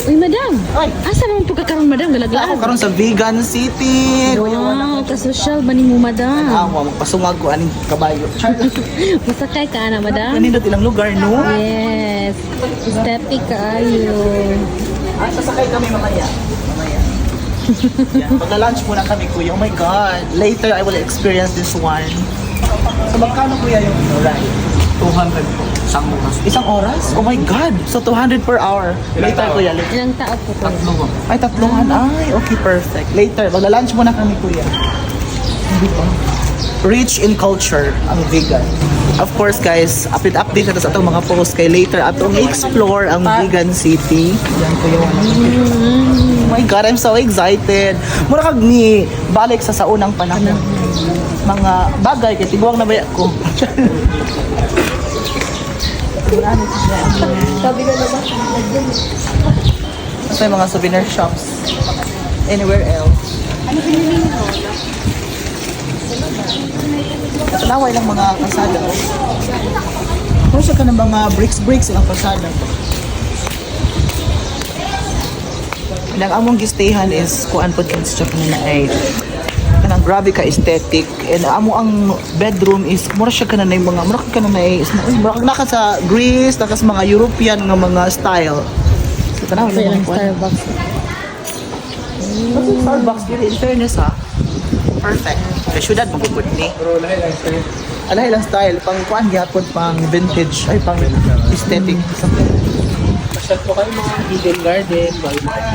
Uy, madam. Ay. Asa naman po karon madam? Ako Galaglag. karon sa Vegan City. Wow, ka-social ba ni mo, madam? Ako magpasungag ko aning kabayo. Masakay ka na, madam? Kanindot ilang lugar, no? Yes. Steppy kaayo. Ay, sasakay kami mamaya. Yan. Magla-lunch muna kami, kuya. Oh my God. Later, I will experience this one. So, magkano, kuya, yung ride? 200 po. Isang oras? Oh my God. So, 200 per hour. Later, kuya. Later. Ilang tao po ko? Ay, tatlungan. Ay, okay, perfect. Later, magla-lunch muna kami, kuya. Hindi pa. Rich in culture ang vegan. Of course, guys, update na sa itong mga post kay later atong explore ang vegan city. Yan, kuya. Oh my God, I'm so excited. Mura kag ni balik sa saunang panahon. Mga bagay kay tiguang na baya ko. Sabi ka na ba? Sa mga souvenir shops. Anywhere else. Ano pinili mo? At laway lang mga kalsada. Kung siya ka ng mga bricks ang kalsada. Ang among gistayhan is kuan po sa na ay kanang grabe ka aesthetic and amo ang bedroom is mura siya kanang mga mura ka kanang mura naka sa Greece naka sa mga European nga mga style. So tanaw Ito yung lang Starbucks. Starbucks dili in fairness ha. Perfect. Kay syudad magpupud ni. Alay lang style pang kuan gyapon pang vintage ay pang aesthetic. Masyad po kayo mga Eden Garden,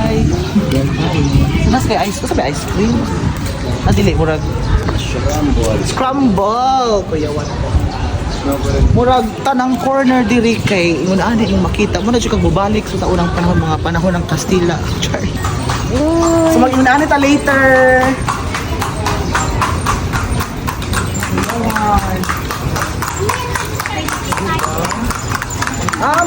Ay. Mas kay ice, sabi ice cream. Ah, dili murag scramble. Kuya wan. Murag tanang corner diri kay ingon ani yung makita mo na jud kag mobalik sa taunang panahon mga panahon ng Kastila. Char. So mag-ingon ani ta later.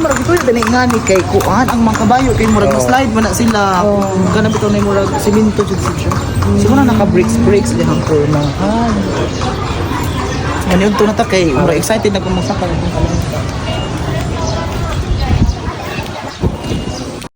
Murag ito yung danay kay kuan ang mga kabayo kay murag slide man na sila. Kana bitaw na murag semento jud siya. Siguro naka bricks dihang corner. Ano yun to na ta kay murag excited na kung magsakal.